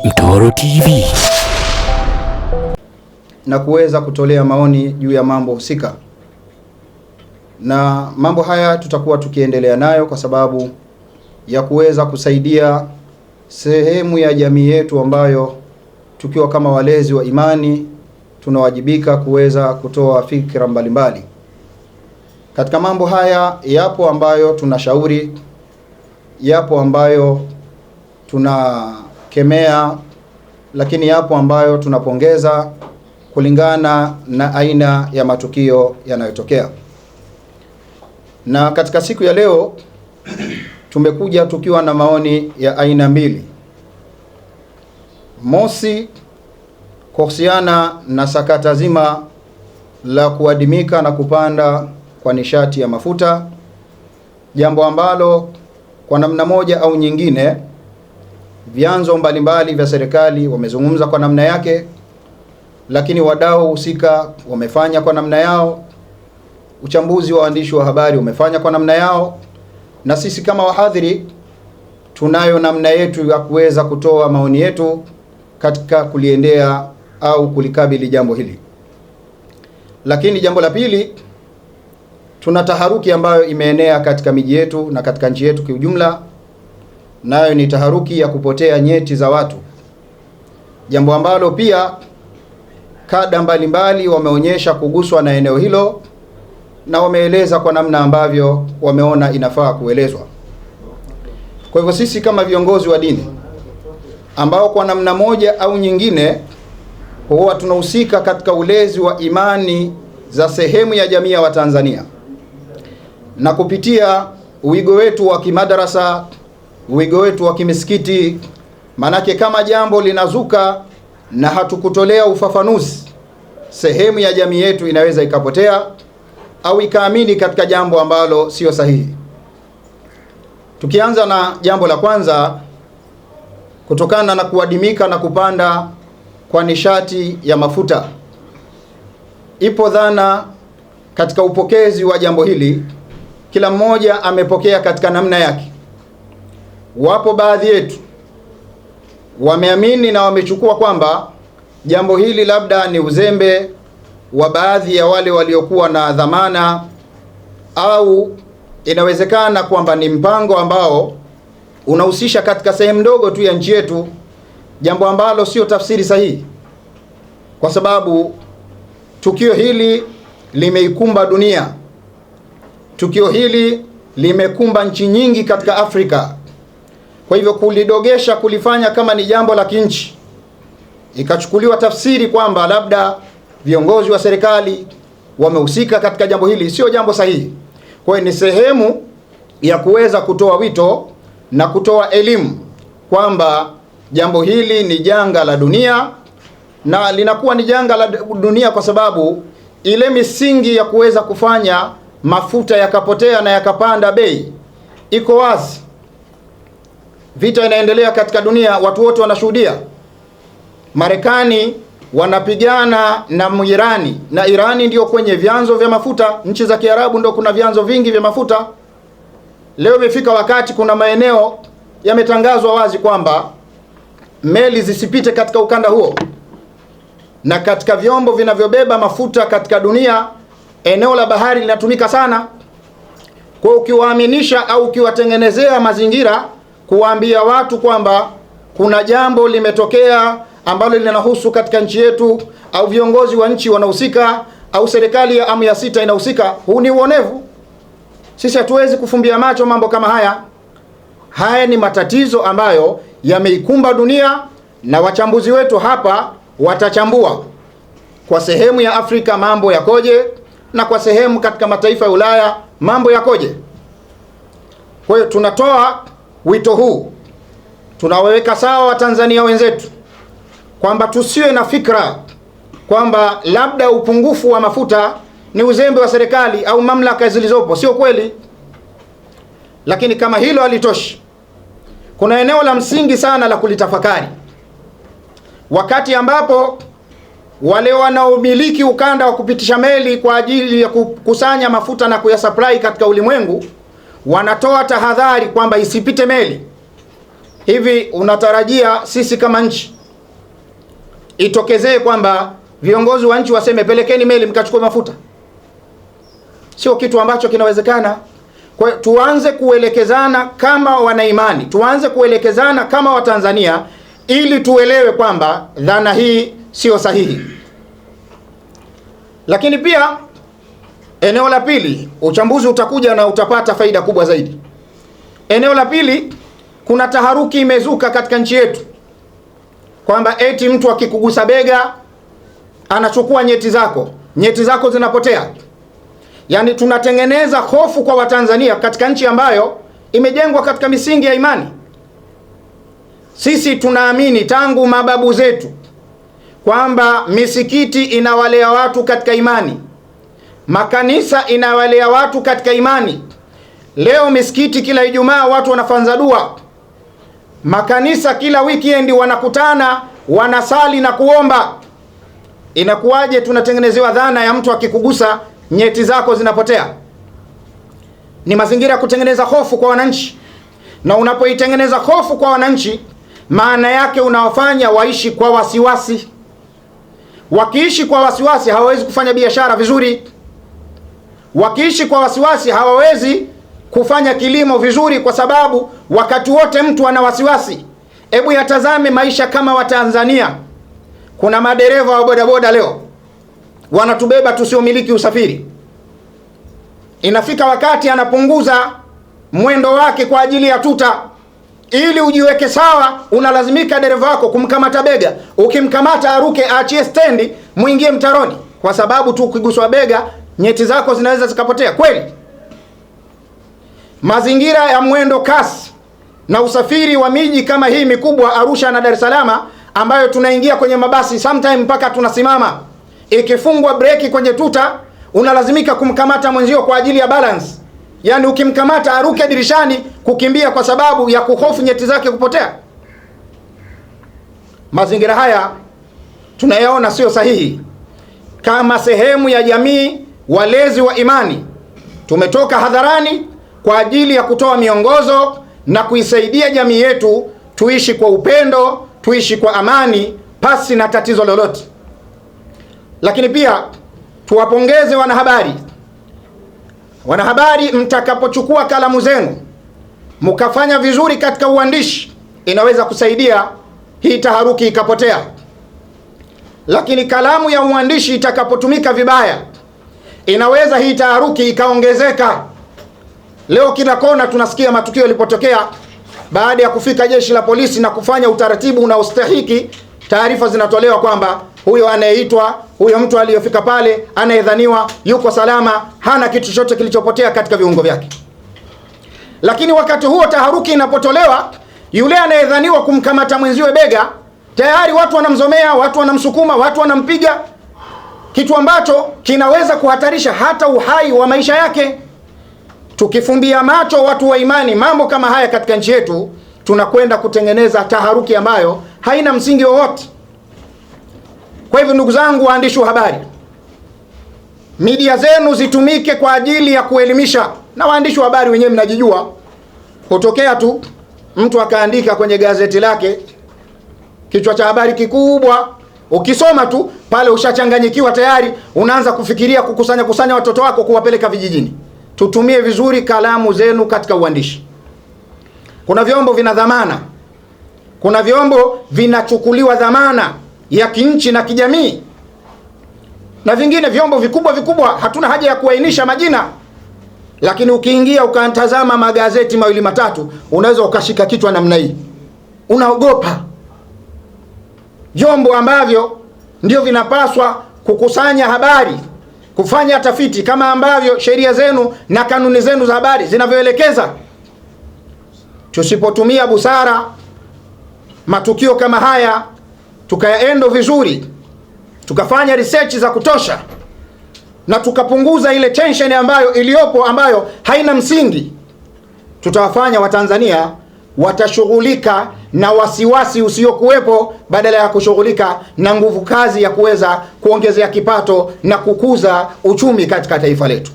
ni Mtoro TV na kuweza kutolea maoni juu ya mambo husika, na mambo haya tutakuwa tukiendelea nayo kwa sababu ya kuweza kusaidia sehemu ya jamii yetu ambayo tukiwa kama walezi wa imani tunawajibika kuweza kutoa fikra mbalimbali. Katika mambo haya yapo ambayo tunashauri, yapo ambayo tunakemea, lakini yapo ambayo tunapongeza kulingana na aina ya matukio yanayotokea. Na katika siku ya leo tumekuja tukiwa na maoni ya aina mbili. Mosi, kuhusiana na sakata zima la kuadimika na kupanda kwa nishati ya mafuta, jambo ambalo kwa namna moja au nyingine vyanzo mbalimbali vya serikali wamezungumza kwa namna yake, lakini wadau husika wamefanya kwa namna yao, uchambuzi wa waandishi wa habari umefanya kwa namna yao, na sisi kama wahadhiri tunayo namna yetu ya kuweza kutoa maoni yetu katika kuliendea au kulikabili jambo hili. Lakini jambo la pili, tuna taharuki ambayo imeenea katika miji yetu na katika nchi yetu kwa ujumla, nayo ni taharuki ya kupotea nyeti za watu, jambo ambalo pia kada mbalimbali wameonyesha kuguswa na eneo hilo na wameeleza kwa namna ambavyo wameona inafaa kuelezwa. Kwa hivyo sisi kama viongozi wa dini ambao kwa namna moja au nyingine huwa tunahusika katika ulezi wa imani za sehemu ya jamii ya Watanzania, na kupitia uigo wetu wa kimadarasa, uigo wetu wa kimisikiti, manake kama jambo linazuka na hatukutolea ufafanuzi, sehemu ya jamii yetu inaweza ikapotea au ikaamini katika jambo ambalo sio sahihi. Tukianza na jambo la kwanza, kutokana na kuadimika na kupanda kwa nishati ya mafuta, ipo dhana katika upokezi wa jambo hili, kila mmoja amepokea katika namna yake. Wapo baadhi yetu wameamini na wamechukua kwamba jambo hili labda ni uzembe wa baadhi ya wale waliokuwa na dhamana, au inawezekana kwamba ni mpango ambao unahusisha katika sehemu ndogo tu ya nchi yetu, jambo ambalo sio tafsiri sahihi, kwa sababu tukio hili limeikumba dunia. Tukio hili limekumba nchi nyingi katika Afrika. Kwa hivyo kulidogesha, kulifanya kama ni jambo la kinchi, ikachukuliwa tafsiri kwamba labda viongozi wa serikali wamehusika katika jambo hili, sio jambo sahihi. Kwa hiyo ni sehemu ya kuweza kutoa wito na kutoa elimu kwamba jambo hili ni janga la dunia, na linakuwa ni janga la dunia kwa sababu ile misingi ya kuweza kufanya mafuta yakapotea na yakapanda bei iko wazi. Vita inaendelea katika dunia, watu wote wanashuhudia. Marekani wanapigana na Irani, na Irani ndio kwenye vyanzo vya mafuta. Nchi za Kiarabu ndio kuna vyanzo vingi vya mafuta. Leo imefika wakati kuna maeneo yametangazwa wazi kwamba meli zisipite katika ukanda huo, na katika vyombo vinavyobeba mafuta katika dunia eneo la bahari linatumika sana. Kwa ukiwaaminisha au ukiwatengenezea mazingira kuwaambia watu kwamba kuna jambo limetokea ambalo linahusu katika nchi yetu, au viongozi wa nchi wanahusika, au serikali ya awamu ya sita inahusika, huu ni uonevu. Sisi hatuwezi kufumbia macho mambo kama haya. Haya ni matatizo ambayo yameikumba dunia, na wachambuzi wetu hapa watachambua kwa sehemu ya Afrika mambo yakoje, na kwa sehemu katika mataifa ya Ulaya mambo yakoje. Kwa hiyo tunatoa wito huu, tunawaweka sawa Watanzania wenzetu kwamba tusiwe na fikra kwamba labda upungufu wa mafuta ni uzembe wa serikali au mamlaka zilizopo. Sio kweli. Lakini kama hilo halitoshi, kuna eneo la msingi sana la kulitafakari. Wakati ambapo wale wanaomiliki ukanda wa kupitisha meli kwa ajili ya kukusanya mafuta na kuyasupply katika ulimwengu wanatoa tahadhari kwamba isipite meli, Hivi unatarajia sisi kama nchi itokezee kwamba viongozi wa nchi waseme pelekeni meli mkachukue mafuta? Sio kitu ambacho kinawezekana. Kwa tuanze kuelekezana kama wanaimani, tuanze kuelekezana kama Watanzania ili tuelewe kwamba dhana hii sio sahihi. Lakini pia eneo la pili, uchambuzi utakuja na utapata faida kubwa zaidi. Eneo la pili, kuna taharuki imezuka katika nchi yetu kwamba eti mtu akikugusa bega anachukua nyeti zako zinapotea. Yaani tunatengeneza hofu kwa Watanzania katika nchi ambayo imejengwa katika misingi ya imani. Sisi tunaamini tangu mababu zetu kwamba misikiti inawalea watu katika imani, makanisa inawalea watu katika imani. Leo misikiti kila Ijumaa watu wanafanza dua, makanisa kila weekend wanakutana wanasali na kuomba. Inakuwaje tunatengenezewa dhana ya mtu akikugusa nyeti zako zinapotea? Ni mazingira ya kutengeneza hofu kwa wananchi, na unapoitengeneza hofu kwa wananchi, maana yake unawafanya waishi kwa wasiwasi. Wakiishi kwa wasiwasi hawawezi kufanya biashara vizuri. Wakiishi kwa wasiwasi hawawezi kufanya kilimo vizuri, kwa sababu wakati wote mtu ana wasiwasi. Hebu yatazame maisha kama Watanzania. Kuna madereva wa bodaboda leo wanatubeba tusiomiliki usafiri. Inafika wakati anapunguza mwendo wake kwa ajili ya tuta. Ili ujiweke sawa, unalazimika dereva wako kumkamata bega. Ukimkamata aruke, aachie stendi, muingie mtaroni, kwa sababu tu ukiguswa bega nyeti zako zinaweza zikapotea. Kweli mazingira ya mwendo kasi na usafiri wa miji kama hii mikubwa Arusha na Dar es Salaam, ambayo tunaingia kwenye mabasi sometime mpaka tunasimama, ikifungwa breki kwenye tuta unalazimika kumkamata mwenzio kwa ajili ya balance. Yaani ukimkamata aruke dirishani kukimbia kwa sababu ya kuhofu nyeti zake kupotea. Mazingira haya tunayaona sio sahihi. Kama sehemu ya jamii walezi wa imani, tumetoka hadharani kwa ajili ya kutoa miongozo na kuisaidia jamii yetu tuishi kwa upendo, tuishi kwa amani pasi na tatizo lolote. Lakini pia tuwapongeze wanahabari. Wanahabari, mtakapochukua kalamu zenu mkafanya vizuri katika uandishi, inaweza kusaidia hii taharuki ikapotea. Lakini kalamu ya uandishi itakapotumika vibaya, inaweza hii taharuki ikaongezeka. Leo kila kona tunasikia matukio yalipotokea, baada ya kufika jeshi la polisi na kufanya utaratibu unaostahiki, taarifa zinatolewa kwamba huyo anayeitwa, huyo mtu aliyofika pale anayedhaniwa yuko salama, hana kitu chochote kilichopotea katika viungo vyake. Lakini wakati huo taharuki inapotolewa, yule anayedhaniwa kumkamata mwenziwe bega, tayari watu wanamzomea, watu wanamsukuma, watu wanampiga, kitu ambacho kinaweza kuhatarisha hata uhai wa maisha yake. Tukifumbia macho watu wa imani mambo kama haya katika nchi yetu, tunakwenda kutengeneza taharuki ambayo haina msingi wowote. Kwa hivyo ndugu zangu waandishi wa habari, media zenu zitumike kwa ajili ya kuelimisha. Na waandishi wa habari wenyewe mnajijua, hutokea tu mtu akaandika kwenye gazeti lake kichwa cha habari kikubwa, ukisoma tu pale ushachanganyikiwa tayari, unaanza kufikiria kukusanya watoto wako kuwapeleka vijijini. Tutumie vizuri kalamu zenu katika uandishi. Kuna vyombo vina dhamana, kuna vyombo vinachukuliwa dhamana ya kinchi na kijamii, na vingine vyombo vikubwa hatuna haja ya kuainisha majina. Lakini ukiingia ukatazama magazeti mawili matatu, unaweza ukashika kichwa namna hii, unaogopa. Vyombo ambavyo ndio vinapaswa kukusanya habari, kufanya tafiti kama ambavyo sheria zenu na kanuni zenu za habari zinavyoelekeza. Tusipotumia busara, matukio kama haya tukayaendo vizuri, tukafanya research za kutosha, na tukapunguza ile tension ambayo iliyopo, ambayo haina msingi, tutawafanya Watanzania watashughulika na wasiwasi usiokuwepo badala ya kushughulika na nguvu kazi ya kuweza kuongezea kipato na kukuza uchumi katika taifa letu.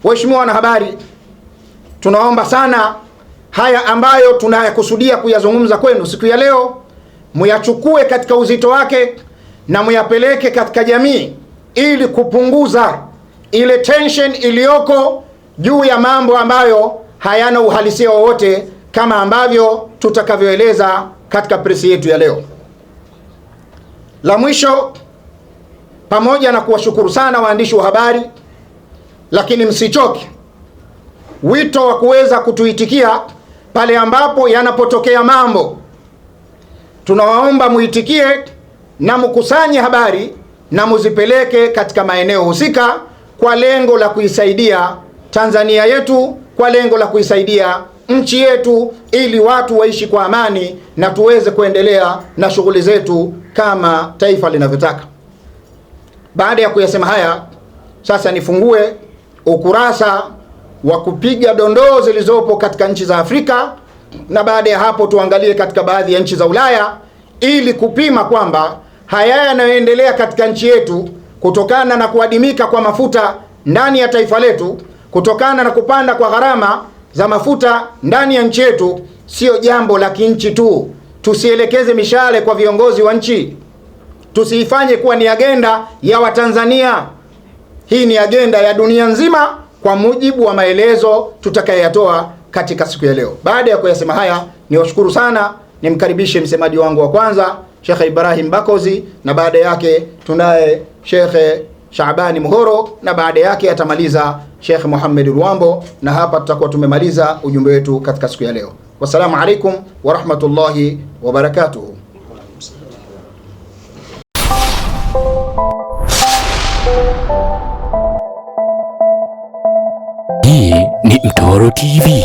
Waheshimiwa wanahabari, tunaomba sana haya ambayo tunayakusudia kuyazungumza kwenu siku ya leo, muyachukue katika uzito wake na muyapeleke katika jamii ili kupunguza ile tension iliyoko juu ya mambo ambayo hayana uhalisia wowote, kama ambavyo tutakavyoeleza katika presi yetu ya leo. La mwisho, pamoja na kuwashukuru sana waandishi wa habari, lakini msichoke wito wa kuweza kutuitikia pale ambapo yanapotokea mambo. Tunawaomba muitikie na mkusanye habari na muzipeleke katika maeneo husika kwa lengo la kuisaidia Tanzania yetu, kwa lengo la kuisaidia nchi yetu, ili watu waishi kwa amani na tuweze kuendelea na shughuli zetu kama taifa linavyotaka. Baada ya kuyasema haya, sasa nifungue ukurasa wa kupiga dondoo zilizopo katika nchi za Afrika, na baada ya hapo tuangalie katika baadhi ya nchi za Ulaya ili kupima kwamba haya yanayoendelea katika nchi yetu kutokana na kuadimika kwa mafuta ndani ya taifa letu, kutokana na kupanda kwa gharama za mafuta ndani ya nchi yetu, sio jambo la kinchi tu. Tusielekeze mishale kwa viongozi wa nchi, tusiifanye kuwa ni agenda ya Watanzania. Hii ni agenda ya dunia nzima kwa mujibu wa maelezo tutakayoyatoa katika siku ya leo. Baada ya kuyasema haya, niwashukuru sana, nimkaribishe msemaji wangu wa kwanza Sheikh Ibrahim Bakozi, na baada yake tunaye Sheikh Shaabani Muhoro, na baada yake atamaliza Sheikh Muhammad Ruambo, na hapa tutakuwa tumemaliza ujumbe wetu katika siku ya leo. Wassalamu alaikum wa rahmatullahi wa barakatuh. Hii ni Mtoro TV.